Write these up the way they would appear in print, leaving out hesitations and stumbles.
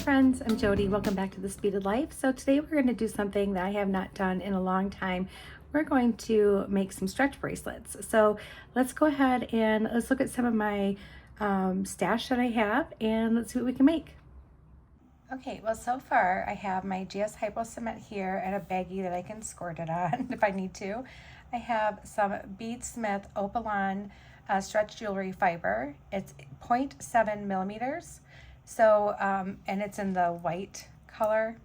friends, I'm Jody. Welcome back to This Beaded Life. So today we're going to do something that I have not done in a long time. We're going to make some stretch bracelets. So let's go ahead and let's look at some of my stash that I have and let's see what we can make. Okay, well so far I have my GS Hypo cement here and a baggie that I can squirt it on if I need to. I have some Beadsmith Opelon stretch jewelry fiber. It's 0.7 millimeters. So, and it's in the white color.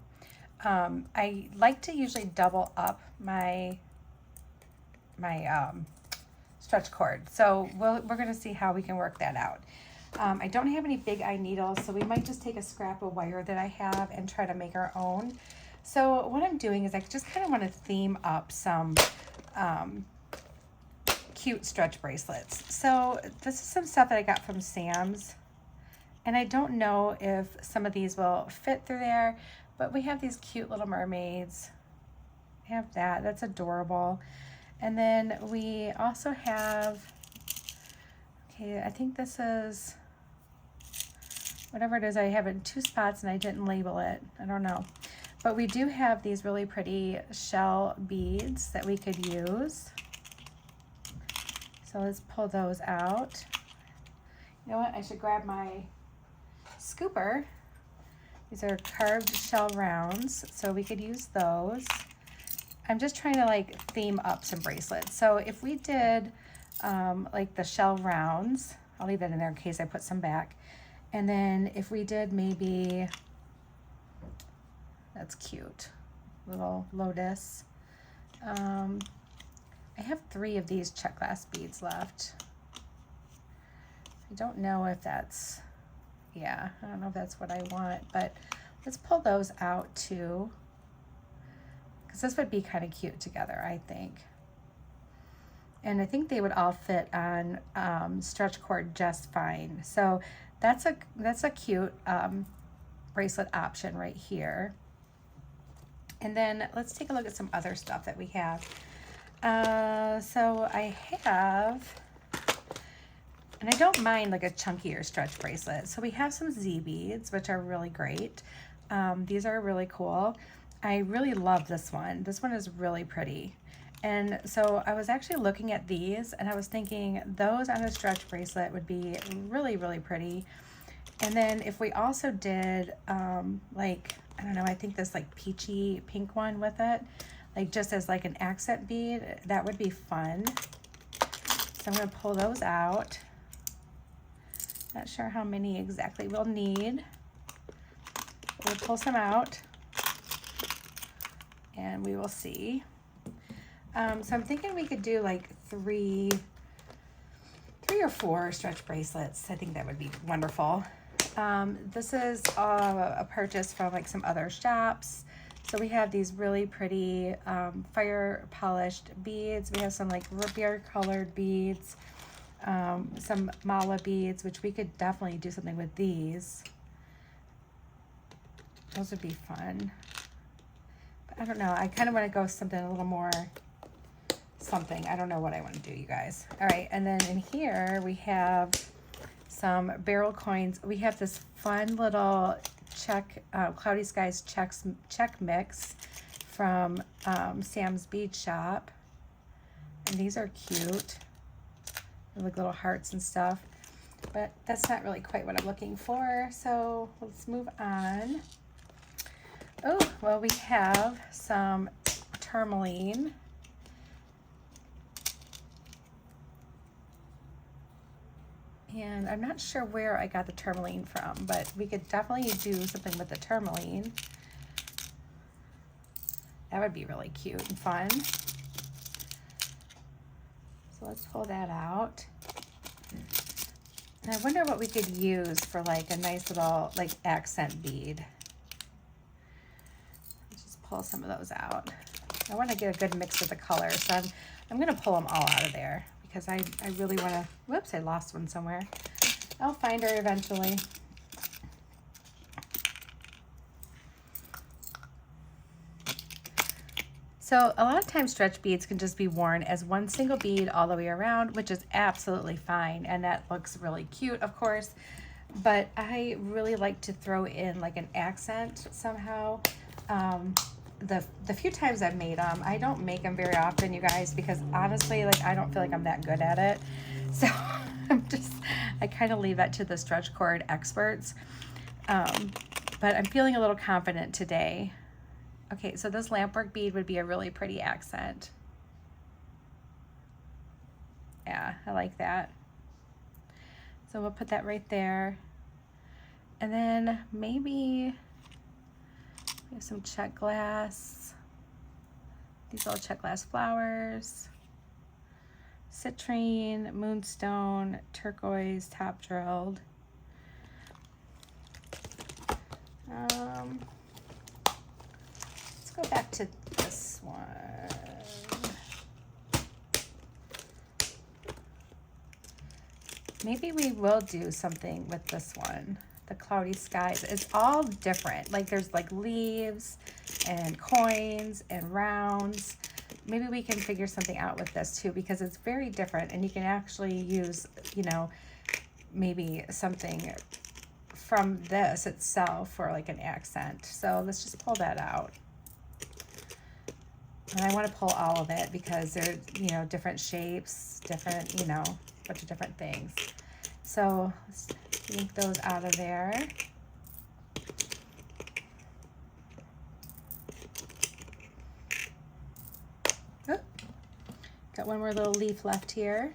I like to usually double up my stretch cord. So we're gonna see how we can work that out. I don't have any big eye needles, so we might just take a scrap of wire that I have and try to make our own. So what I'm doing is I just kind of want to theme up some cute stretch bracelets. So this is some stuff that I got from Sam's. And I don't know if some of these will fit through there, but we have these cute little mermaids. We have that, that's adorable. And then we also have, okay, I think this is, whatever it is, I have it in 2 spots and I didn't label it. I don't know. But we do have these really pretty shell beads that we could use. So let's pull those out. You know what, I should grab my scooper. These are carved shell rounds, so we could use those. I'm just trying to like theme up some bracelets. So if we did like the shell rounds, I'll leave that in there in case I put some back. And then if we did maybe, that's cute, little lotus. I have 3 of these check glass beads left. I don't know if that's, yeah, I don't know if that's what I want, but let's pull those out too, because this would be kind of cute together, I think. And I think they would all fit on stretch cord just fine. So that's a cute bracelet option right here. And then let's take a look at some other stuff that we have. So I have, and I don't mind like a chunkier stretch bracelet. So we have some Z beads, which are really great. These are really cool. I really love this one. This one is really pretty. And so I was actually looking at these and I was thinking those on a stretch bracelet would be really, really pretty. And then if we also did like, I don't know, I think this like peachy pink one with it, like just as like an accent bead, that would be fun. So I'm gonna pull those out. Not sure how many exactly we'll need. We'll pull some out and we will see. So I'm thinking we could do like three or 4 stretch bracelets. I think that would be wonderful. This is a purchase from like some other shops. So we have these really pretty fire polished beads. We have some like rapier colored beads. Some mala beads, which we could definitely do something with these. Those would be fun. But I don't know. I kind of want to go something a little more something. I don't know what I want to do, you guys. All right. And then in here we have some barrel coins. We have this fun little Cloudy Skies check mix from Sam's Bead Shop. And these are cute. They're like little hearts and stuff. But that's not really quite what I'm looking for. So let's move on. Oh, well, we have some tourmaline. And I'm not sure where I got the tourmaline from, but we could definitely do something with the tourmaline. That would be really cute and fun. So let's pull that out. And I wonder what we could use for like a nice little like accent bead. Let's just pull some of those out. I want to get a good mix of the colors, so I'm going to pull them all out of there because I really want to, whoops, I lost one somewhere. I'll find her eventually. So a lot of times stretch beads can just be worn as one single bead all the way around, which is absolutely fine. And that looks really cute, of course. but I really like to throw in like an accent somehow. The few times I've made them, I don't make them very often, you guys, because honestly, like, I don't feel like I'm that good at it. So I kind of leave that to the stretch cord experts. But I'm feeling a little confident today. Okay, so this lampwork bead would be a really pretty accent. Yeah, I like that. So we'll put that right there. And then maybe we have some check glass. These little check glass flowers. Citrine, moonstone, turquoise, top drilled. Let's go back to this one. Maybe we will do something with this one. The cloudy skies. It's all different. Like there's like leaves and coins and rounds. Maybe we can figure something out with this too, because it's very different, and you can actually use, you know, maybe something from this itself for like an accent. So let's just pull that out. And I want to pull all of it because they're, you know, different shapes, different, you know, bunch of different things. So let's yank those out of there. Oh, got one more little leaf left here.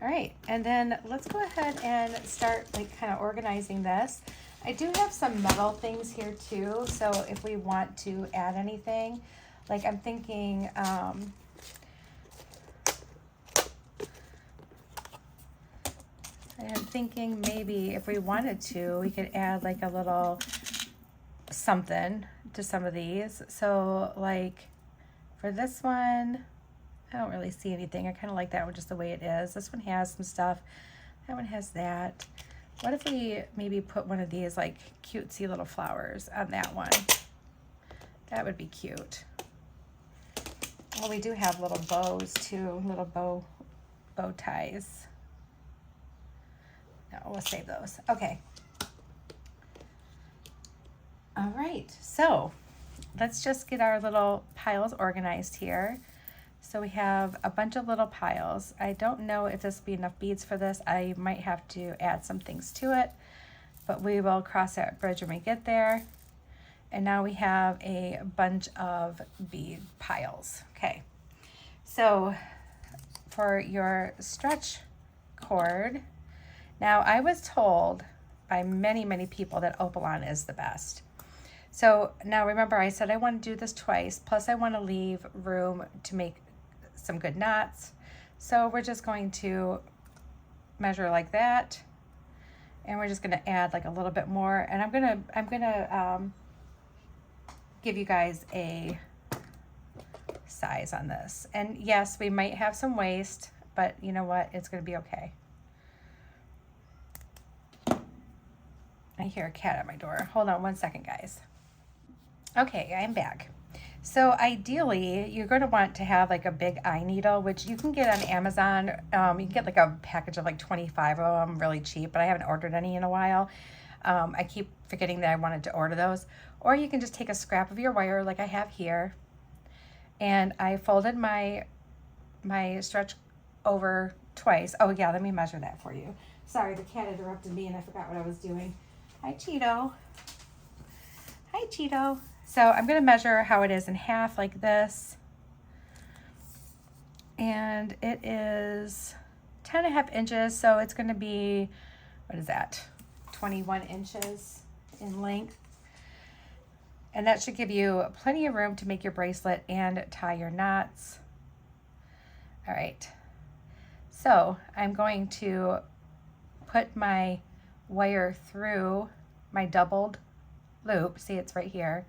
All right, and then let's go ahead and start like kind of organizing this. I do have some metal things here too, so if we want to add anything, like I'm thinking, maybe if we wanted to, we could add like a little something to some of these. So like for this one, I don't really see anything. I kind of like that one just the way it is. This one has some stuff. That one has that. What if we maybe put one of these like cutesy little flowers on that one? That would be cute. Well, we do have little bows too, little bow ties. No, we'll save those. Okay. All right, so let's just get our little piles organized here. So we have a bunch of little piles. I don't know if this will be enough beads for this. I might have to add some things to it, but we will cross that bridge when we get there. And now we have a bunch of bead piles. Okay, so for your stretch cord, now I was told by many, many people that Opelon is the best. So now remember I said I want to do this twice, plus I want to leave room to make some good knots. So we're just going to measure like that, and we're just going to add like a little bit more, and I'm gonna give you guys a size on this. And yes, we might have some waste, but you know what, it's going to be okay. I hear a cat at my door. Hold on one second, guys. Okay, I'm back. So ideally, you're going to want to have like a big eye needle, which you can get on Amazon. You can get like a package of like 25 of them, really cheap, but I haven't ordered any in a while. I keep forgetting that I wanted to order those. Or you can just take a scrap of your wire like I have here. And I folded my stretch over twice. Oh yeah, let me measure that for you. Sorry, the cat interrupted me and I forgot what I was doing. Hi, Cheeto. Hi, Cheeto. So I'm going to measure how it is in half like this. And it is 10.5 inches. So it's going to be, what is that? 21 inches in length. And that should give you plenty of room to make your bracelet and tie your knots. All right. So I'm going to put my wire through my doubled loop. See, it's right here.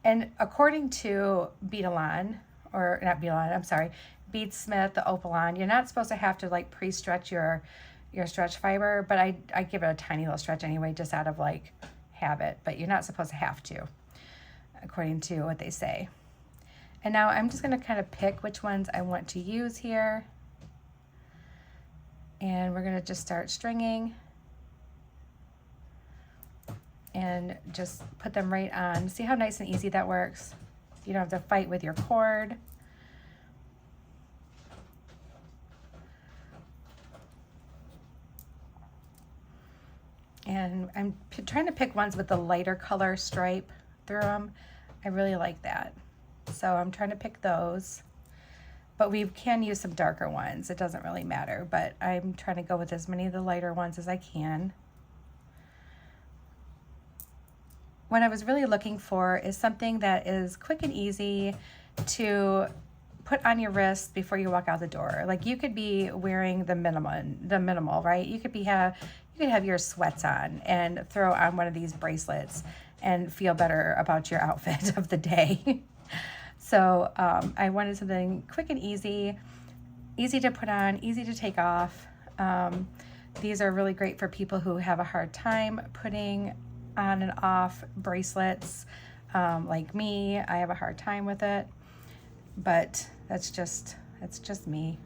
And according to Beadalon, or not Beadalon, I'm sorry, Beadsmith, the Opelon, you're not supposed to have to like pre-stretch your stretch fiber, but I give it a tiny little stretch anyway, just out of like habit, but you're not supposed to have to, according to what they say. And now I'm just going to kind of pick which ones I want to use here. And we're going to just start stringing. and just put them right on. See how nice and easy that works? You don't have to fight with your cord. And I'm trying to pick ones with the lighter color stripe through them. I really like that. So I'm trying to pick those. But we can use some darker ones. It doesn't really matter. But I'm trying to go with as many of the lighter ones as I can. What I was really looking for is something that is quick and easy to put on your wrist before you walk out the door. Like you could be wearing the minimal, right? You could have your sweats on and throw on one of these bracelets and feel better about your outfit of the day. So I wanted something quick and easy to put on, easy to take off. These are really great for people who have a hard time putting on and off bracelets. Like me, I have a hard time with it, but that's just me.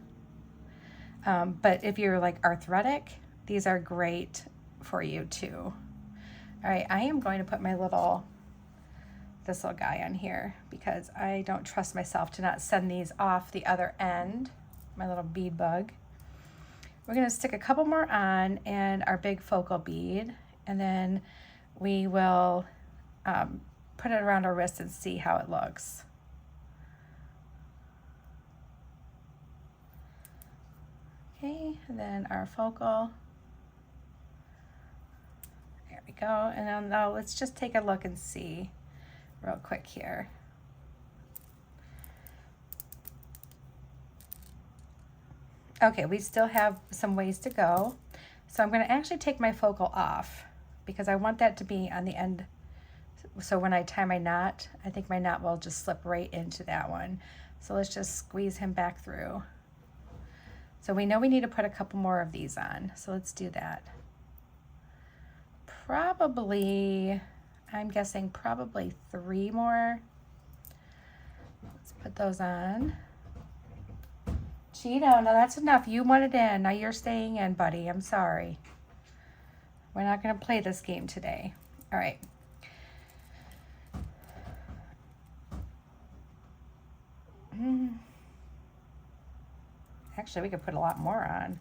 But if you're like arthritic, these are great for you too. All right, I am going to put this little guy on here because I don't trust myself to not send these off the other end, my little bead bug. We're gonna stick a couple more on and our big focal bead, and then we will put it around our wrist and see how it looks. Okay, and then our focal. There we go. And then now let's just take a look and see real quick here. Okay, we still have some ways to go. So I'm going to actually take my focal off because I want that to be on the end. So when I tie my knot, I think my knot will just slip right into that one. So let's just squeeze him back through. So we know we need to put a couple more of these on. So let's do that. Probably, I'm guessing probably 3 more. Let's put those on. Cheeto, no, that's enough. You wanted in. Now you're staying in, buddy. I'm sorry. We're not going to play this game today. All right. Actually, we could put a lot more on.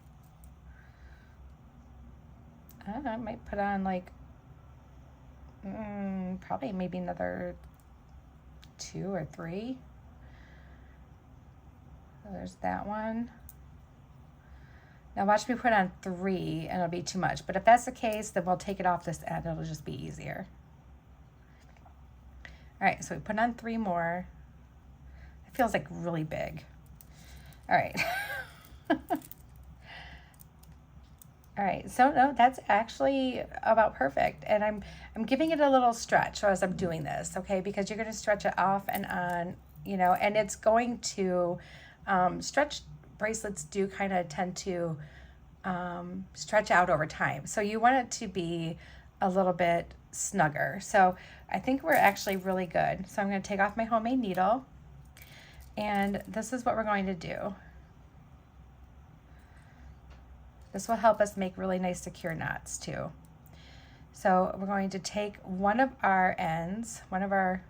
I don't know, I might put on like, probably maybe another 2 or 3. So there's that one. Now watch me put on 3 and it'll be too much. But if that's the case, then we'll take it off this end. It'll just be easier. All right, so we put on 3 more. It feels like really big. All right. All right, so no, that's actually about perfect. And I'm giving it a little stretch as I'm doing this, okay? Because you're gonna stretch it off and on, you know, and it's going to, stretch bracelets do kind of tend to stretch out over time. So you want it to be a little bit snugger. So I think we're actually really good. So I'm gonna take off my homemade needle, and this is what we're going to do. This will help us make really nice secure knots too. So we're going to take one of our ends,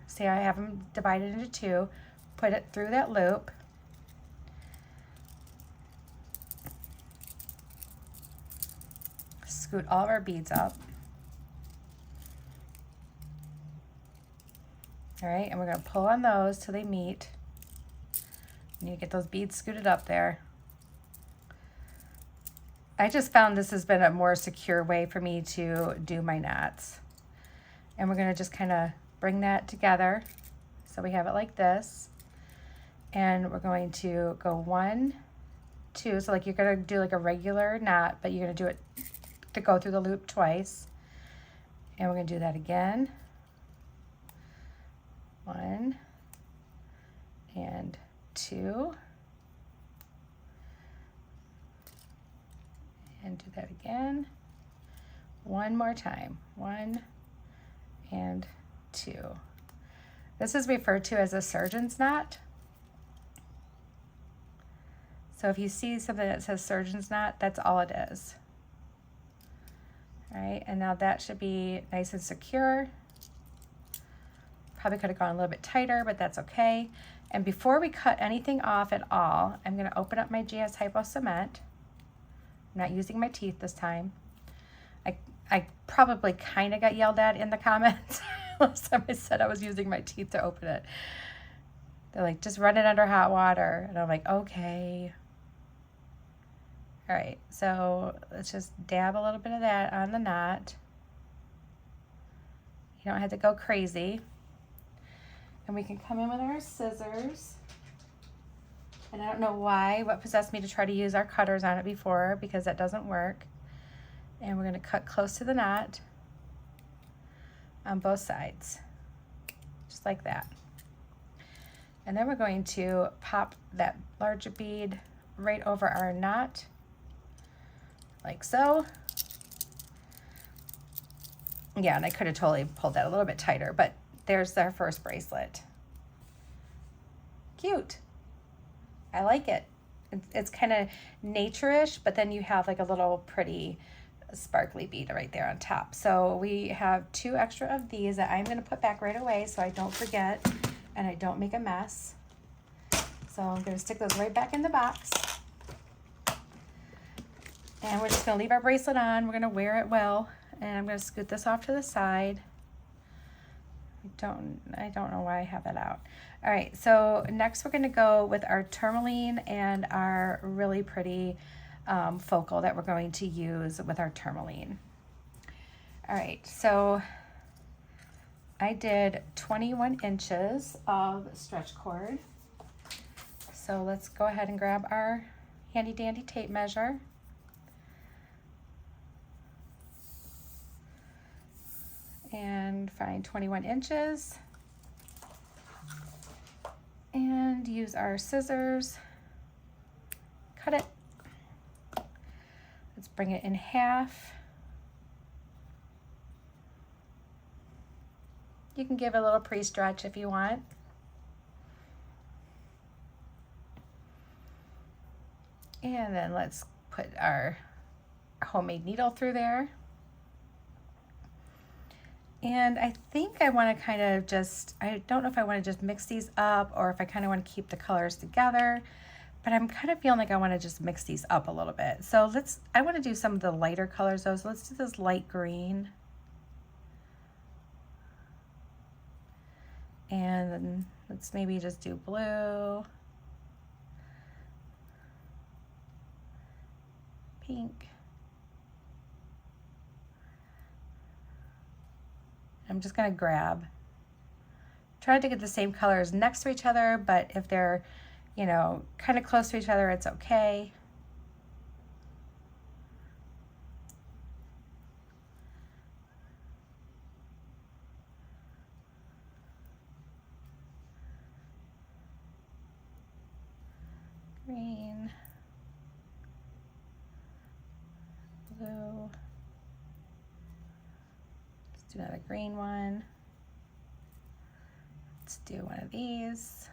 see I have them divided into 2, put it through that loop. Scoot all of our beads up. All right, and we're gonna pull on those till they meet. And you get those beads scooted up there. I just found this has been a more secure way for me to do my knots. And we're gonna just kind of bring that together. So we have it like this. And we're going to go 1, 2. So like you're gonna do like a regular knot, but you're gonna do it to go through the loop twice. And we're gonna do that again. 1 and 2. And do that again. 1 more time. 1 and 2. This is referred to as a surgeon's knot. So if you see something that says surgeon's knot, that's all it is. All right, and now that should be nice and secure. Probably could have gone a little bit tighter, but that's okay. And before we cut anything off at all, I'm gonna open up my GS Hypo cement. I'm not using my teeth this time. I probably kind of got yelled at in the comments last time I said I was using my teeth to open it. They're like, just run it under hot water. And I'm like, okay. All right, so let's just dab a little bit of that on the knot. You don't have to go crazy. And we can come in with our scissors. And I don't know why, what possessed me to try to use our cutters on it before, because that doesn't work. And we're gonna cut close to the knot on both sides, just like that. And then we're going to pop that larger bead right over our knot, like so. Yeah, and I could have totally pulled that a little bit tighter, but there's our first bracelet. Cute. I like it. It's kind of nature-ish, but then you have like a little pretty sparkly bead right there on top. So we have 2 extra of these that I'm going to put back right away so I don't forget and I don't make a mess. So I'm going to stick those right back in the box. And we're just going to leave our bracelet on. We're going to wear it well. And I'm going to scoot this off to the side. I don't know why I have that out. All right, so next we're going to go with our tourmaline and our really pretty focal that we're going to use with our tourmaline. All right, so I did 21 inches of stretch cord. So let's go ahead and grab our handy dandy tape measure. And find 21 inches. And use our scissors. Cut it. Let's bring it in half. You can give it a little pre-stretch if you want. And then let's put our homemade needle through there. And I think I want to kind of just, I don't know if I want to just mix these up or if I kind of want to keep the colors together. But I'm kind of feeling like I want to just mix these up a little bit. So I want to do some of the lighter colors though. So let's do this light green. And then let's maybe just do blue. Pink. I'm just going to grab. Try to get the same colors next to each other, but if they're, you know, kind of close to each other, it's okay. Green, blue. Let's do another green one. Let's do one of these.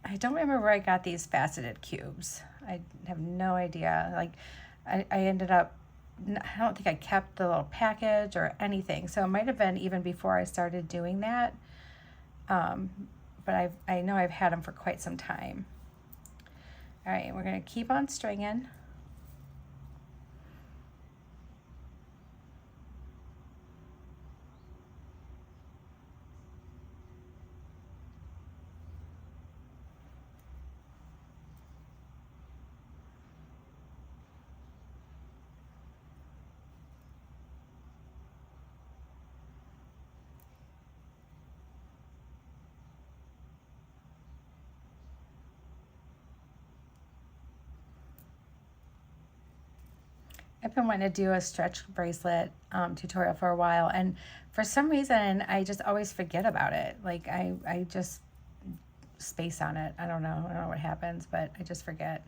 I don't remember where I got these faceted cubes. I have no idea. Like, I ended up, I don't think I kept the little package or anything. So it might have been even before I started doing that. But I know I've had them for quite some time. All right, we're gonna keep on stringing. I've been wanting to do a stretch bracelet tutorial for a while, and for some reason I just always forget about it. Like I just space on it. I don't know what happens, but I just forget.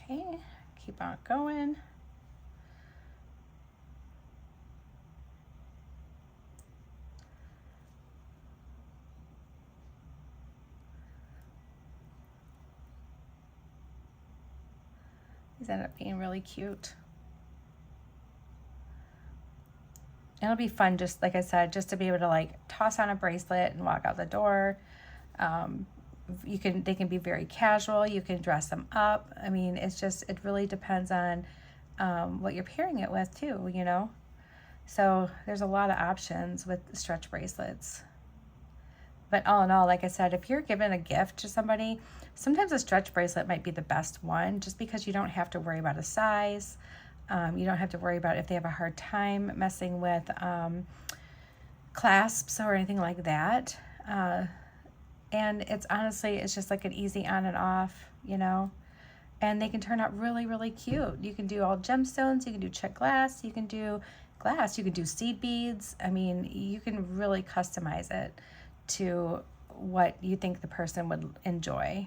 Okay, keep on going. These end up being really cute. It'll be fun, just like I said, just to be able to like toss on a bracelet and walk out the door. They can be very casual. You can dress them up. I mean, it really depends on what you're pairing it with too, you know? So there's a lot of options with stretch bracelets. But all in all, like I said, if you're giving a gift to somebody, sometimes a stretch bracelet might be the best one, just because you don't have to worry about a size. You don't have to worry about if they have a hard time messing with clasps or anything like that. And it's honestly, it's just like an easy on and off, you know, and they can turn out really, really cute. You can do all gemstones, you can do check glass, you can do seed beads. I mean, you can really customize it to what you think the person would enjoy.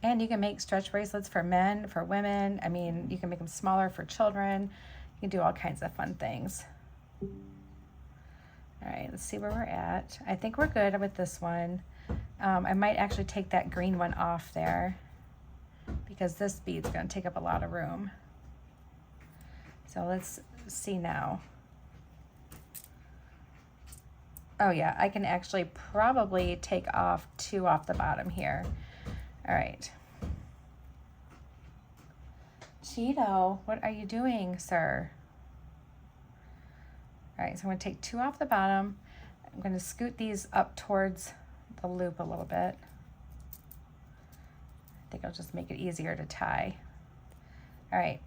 And you can make stretch bracelets for men, for women. I mean, you can make them smaller for children. You can do all kinds of fun things. All right, let's see where we're at. I think we're good with this one. I might actually take that green one off there because this bead's going to take up a lot of room. So let's see now. Oh yeah, I can actually probably take off 2 off the bottom here. All right. Cheeto, what are you doing, sir? All right, so I'm going to take 2 off the bottom. I'm going to scoot these up towards the loop a little bit. I think I'll just make it easier to tie. All right.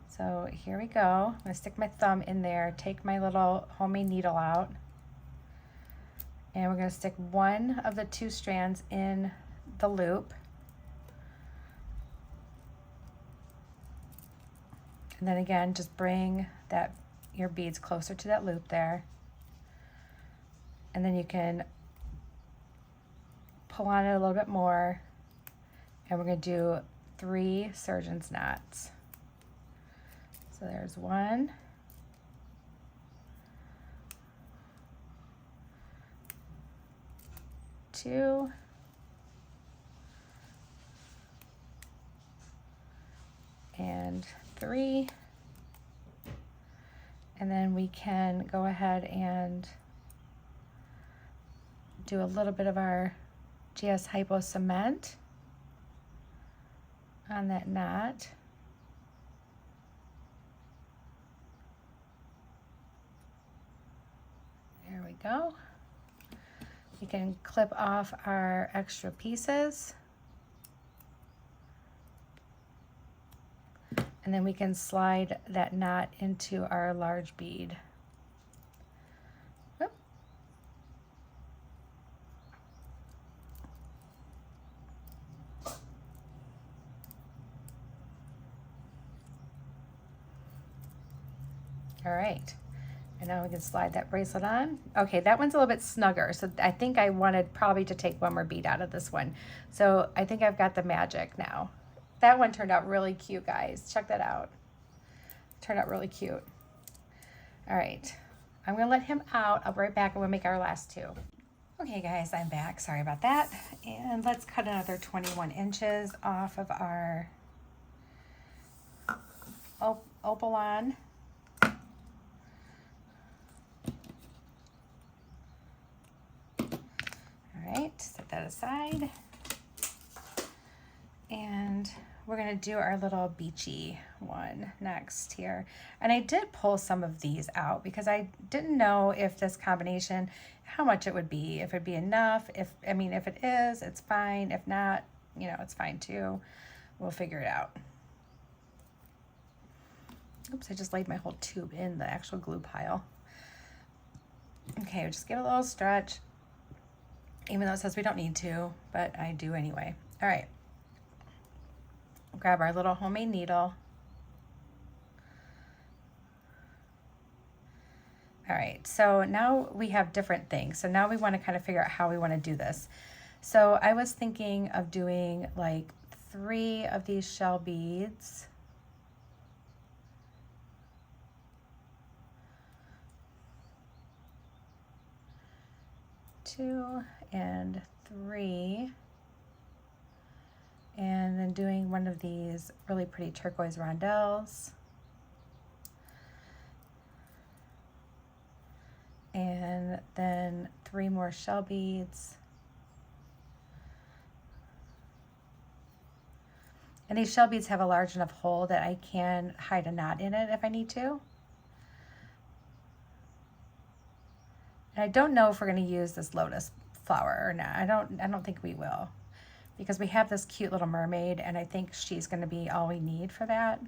So here we go. I'm going to stick my thumb in there, take my little homemade needle out, and we're going to stick one of the 2 strands in the loop. And then again, just bring your beads closer to that loop there. And then you can pull on it a little bit more. And we're going to do 3 surgeon's knots. So there's 1. 2. And 3. And then we can go ahead and do a little bit of our GS Hypo cement on that knot. There we go. We can clip off our extra pieces. And then we can slide that knot into our large bead. Whoop. All right. And now we can slide that bracelet on. Okay, that one's a little bit snugger. So I think I wanted probably to take one more bead out of this one. So I think I've got the magic now. That one turned out really cute, guys. Check that out. Turned out really cute. All right, I'm gonna let him out. I'll be right back and we'll make our last 2. Okay, guys, I'm back. Sorry about that. And let's cut another 21 inches off of our Opelon. All right, set that aside. And we're gonna do our little beachy one next here. And I did pull some of these out because I didn't know if this combination, how much it would be, if it'd be enough. If it is, it's fine. If not, you know, it's fine too. We'll figure it out. Oops, I just laid my whole tube in the actual glue pile. Okay, we'll just give it a little stretch, even though it says we don't need to, but I do anyway. All right. Grab our little homemade needle. All right, so now we have different things. So now we want to kind of figure out how we want to do this. So I was thinking of doing like 3 of these shell beads. 2 and 3. And then doing one of these really pretty turquoise rondelles. And then 3 more shell beads. And these shell beads have a large enough hole that I can hide a knot in it if I need to. And I don't know if we're going to use this lotus flower or not. I don't think we will, because we have this cute little mermaid, and I think she's going to be all we need for that.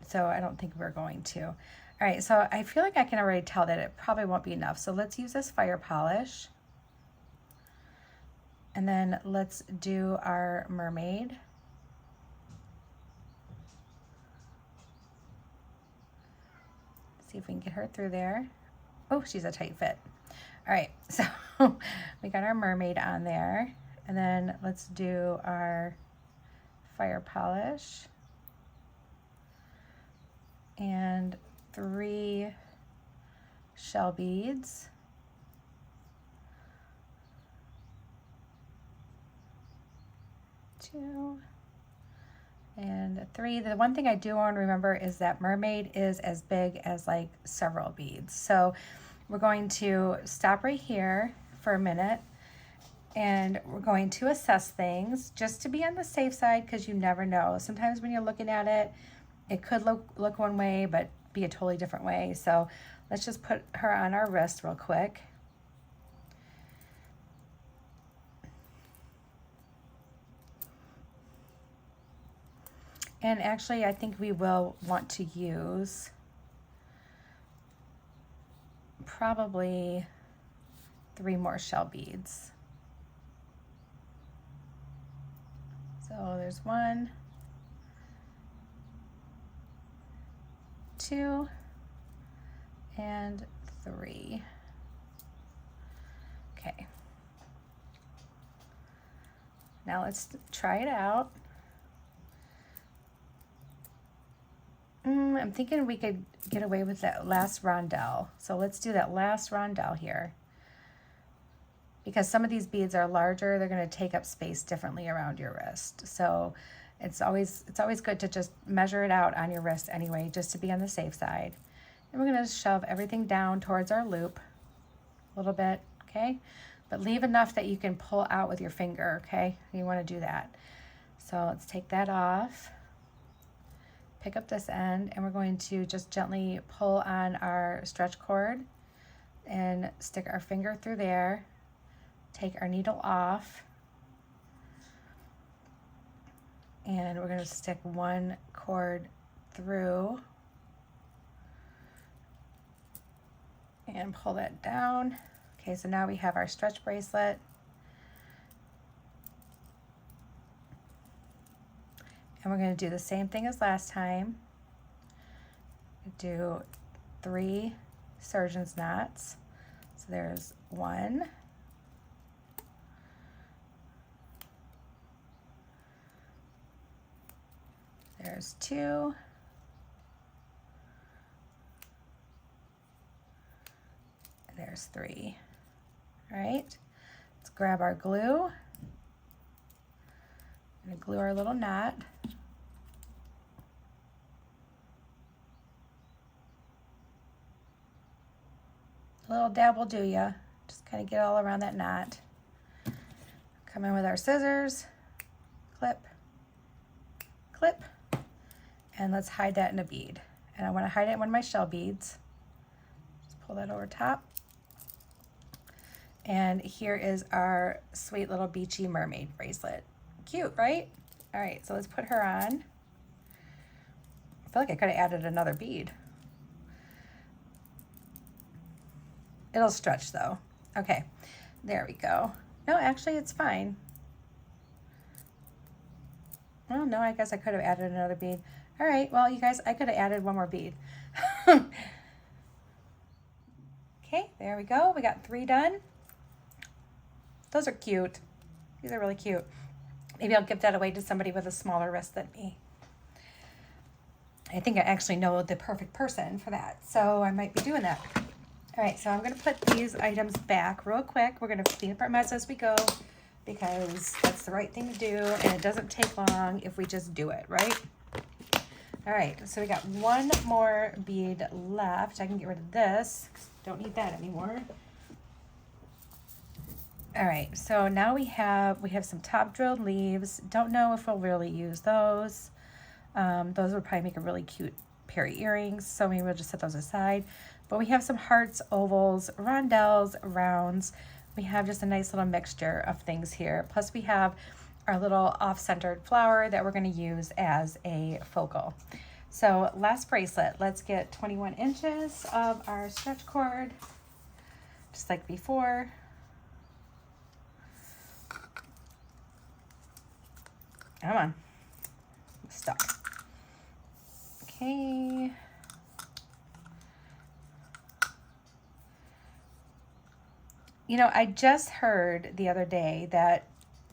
So I don't think we're going to. All right, so I feel like I can already tell that it probably won't be enough. So let's use this fire polish. And then let's do our mermaid. See if we can get her through there. Oh, she's a tight fit. All right, so we got our mermaid on there. And then let's do our fire polish. And 3 shell beads. 2 and 3. The one thing I do want to remember is that mermaid is as big as like several beads. So we're going to stop right here for a minute, and we're going to assess things just to be on the safe side, because you never know. Sometimes when you're looking at it, it could look one way but be a totally different way. So let's just put her on our wrist real quick. And actually, I think we will want to use probably 3 more shell beads. So there's 1, 2, and 3. Okay. Now let's try it out. I'm thinking we could get away with that last rondelle. So let's do that last rondelle here. Because some of these beads are larger, they're going to take up space differently around your wrist. So it's always good to just measure it out on your wrist anyway, just to be on the safe side. And we're going to shove everything down towards our loop a little bit, okay? But leave enough that you can pull out with your finger, okay? You want to do that. So let's take that off. Pick up this end, and we're going to just gently pull on our stretch cord and stick our finger through there. Take our needle off, and we're going to stick 1 cord through and pull that down. Okay, so now we have our stretch bracelet. And we're going to do the same thing as last time. Do 3 surgeon's knots. So there's 1. There's 2. And there's 3. All right, let's grab our glue. I'm going to glue our little knot. A little dab will do ya. Just kind of get all around that knot. Come in with our scissors, clip, clip, and let's hide that in a bead. And I want to hide it in one of my shell beads. Just pull that over top. And here is our sweet little beachy mermaid bracelet. Cute, right? All right, so let's put her on. I feel like I could have added another bead. It'll stretch though. Okay, there we go. No, actually it's fine. Oh no, I guess I could have added another bead. All right, well you guys, I could have added 1 more bead. Okay, there we go. We got 3 done. Those are cute. These are really cute. Maybe I'll give that away to somebody with a smaller wrist than me. I think I actually know the perfect person for that, so I might be doing that. All right, so I'm gonna put these items back real quick. We're gonna clean up our mess as we go because that's the right thing to do, and it doesn't take long if we just do it, right? All right, so we got one more bead left. I can get rid of this. Don't need that anymore. All right, so now we have some top drilled leaves. Don't know if we'll really use those. Those would probably make a really cute pair of earrings, so maybe we'll just set those aside. But we have some hearts, ovals, rondelles, rounds. We have just a nice little mixture of things here. Plus we have our little off-centered flower that we're going to use as a focal. So last bracelet, let's get 21 inches of our stretch cord, just like before. Come on, stuck. Okay. You know, I just heard the other day that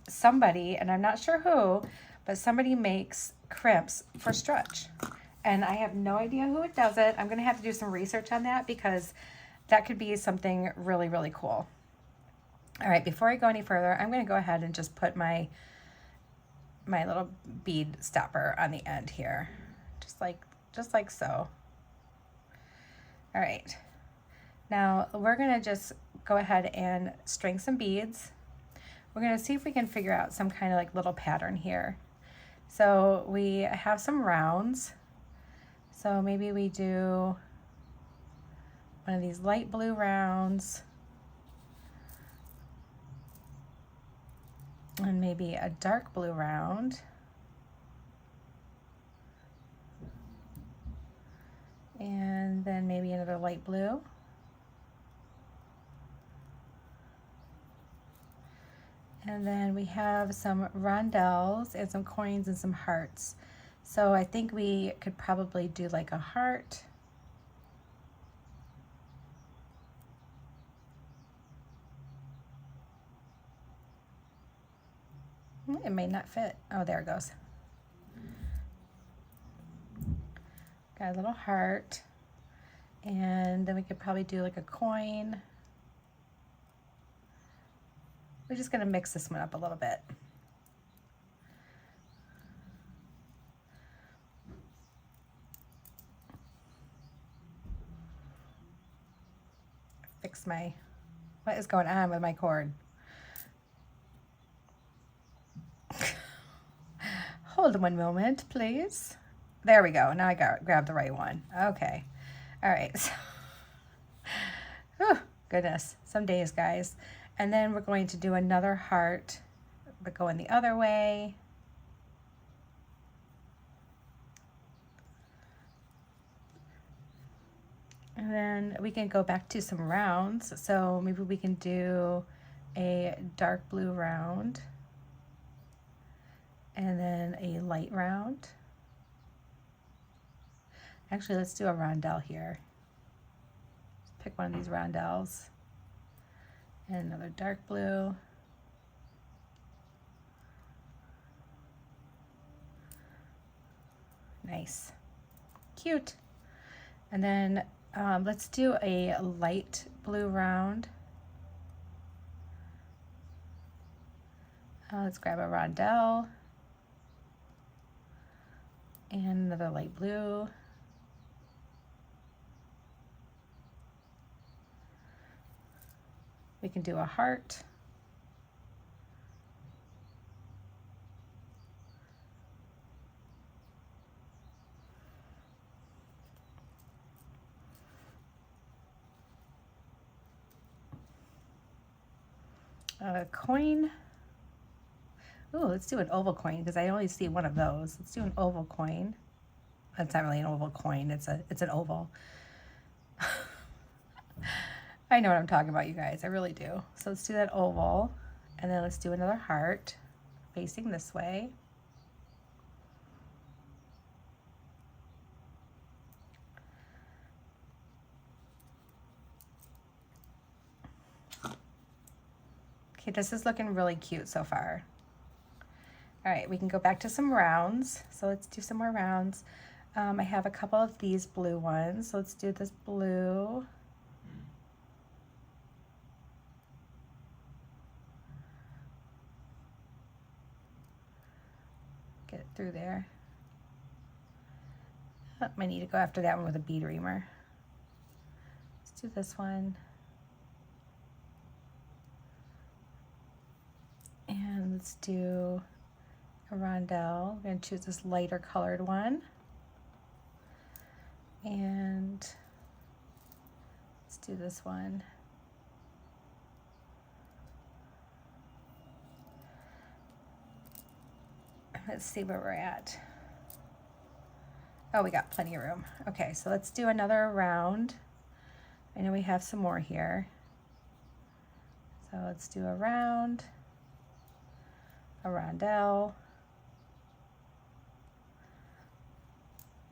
somebody, and I'm not sure who, but somebody makes crimps for stretch. And I have no idea who it does it. I'm going to have to do some research on that because that could be something really, really cool. All right, before I go any further, I'm going to go ahead and just put my little bead stopper on the end here. Just like so. All right. Now we're going to just go ahead and string some beads. We're going to see if we can figure out some kind of like little pattern here. So we have some rounds. So maybe we do one of these light blue rounds and maybe a dark blue round. And then maybe another light blue. And then we have some rondelles and some coins and some hearts. So I think we could probably do like a heart. It may not fit. Oh, there it goes. Got a little heart. And then we could probably do like a coin. We're just going to mix this one up a little bit. Fix my, what is going on with my cord? Hold one moment, please. There we go. Now I grabbed the right one. Okay. All right. So, whew, goodness. Some days, guys. And then we're going to do another heart, but going the other way. And then we can go back to some rounds. So maybe we can do a dark blue round and then a light round. Actually, let's do a rondelle here. Pick one of these rondelles. And another dark blue. Nice. Cute. And then let's do a light blue round. Let's grab a rondelle. And another light blue. We can do a heart. A coin. Ooh, let's do an oval coin because I only see one of those. Let's do an oval coin. That's not really an oval coin. It's an oval. I know what I'm talking about, you guys. I really do. So let's do that oval. And then let's do another heart facing this way. Okay, this is looking really cute so far. All right, we can go back to some rounds. So let's do some more rounds. I have a couple of these blue ones. So let's do this blue. get it through there. Oh, I need to go after that one with a bead reamer. Let's do this one. And let's do a rondelle. I'm going to choose this lighter colored one. And let's do this one. Let's see where we're at. Oh, we got plenty of room. Okay, so let's do another round. I know we have some more here. So let's do a round, a rondelle,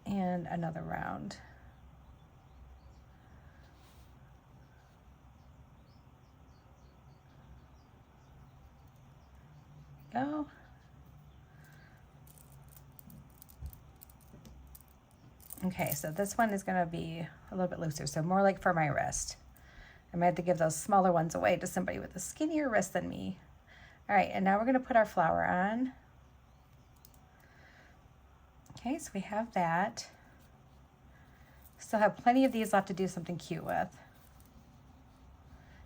and another round. Go. Okay, so this one is going to be a little bit looser, so more like for my wrist. I might have to give those smaller ones away to somebody with a skinnier wrist than me. All right, and now we're going to put our flower on. Okay, so we have that. Still have plenty of these left to do something cute with.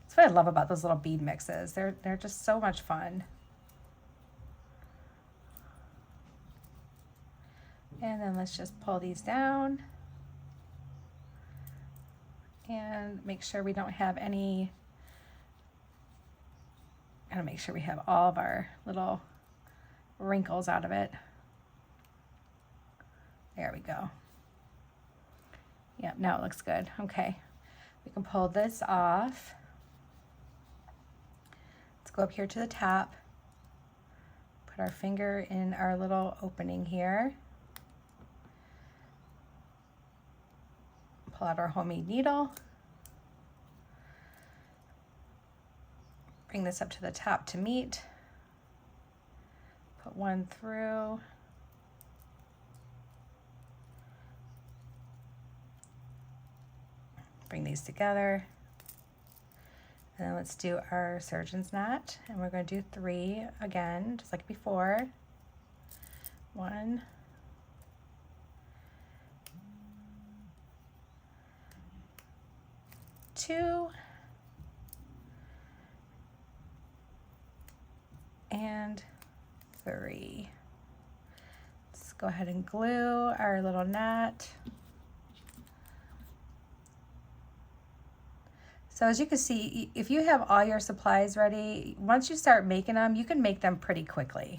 That's what I love about those little bead mixes. They're just so much fun. And then let's just pull these down and make sure we don't have any. Gotta make sure we have all of our little wrinkles out of it. There we go. Yep, now it looks good. Okay, we can pull this off. Let's go up here to the top, put our finger in our little opening here. Pull out our homemade needle. Bring this up to the top to meet. Put one through. Bring these together. And then let's do our surgeon's knot. And we're going to do 3 again, just like before. 1, 2, and 3. Let's go ahead and glue our little knot. So as you can see, if you have all your supplies ready, once you start making them, you can make them pretty quickly.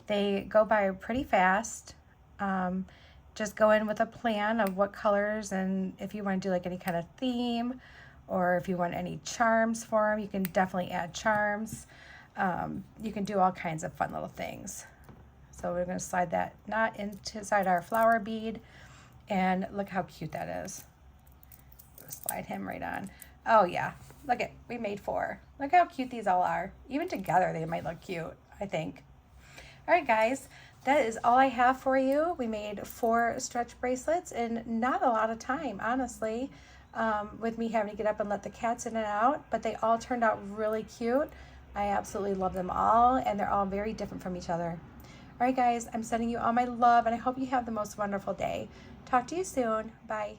They go by pretty fast. Just go in with a plan of what colors, and if you want to do like any kind of theme, or if you want any charms for them, you can definitely add charms. You can do all kinds of fun little things. So we're going to slide that knot inside our flower bead, and look how cute that is. Slide him right on. Oh yeah, look it, we made 4. Look how cute these all are. Even together they might look cute, I think. All right guys, that is all I have for you. We made 4 stretch bracelets in not a lot of time, honestly, with me having to get up and let the cats in and out, but they all turned out really cute. I absolutely love them all, and they're all very different from each other. All right guys, I'm sending you all my love, and I hope you have the most wonderful day. Talk to you soon. Bye.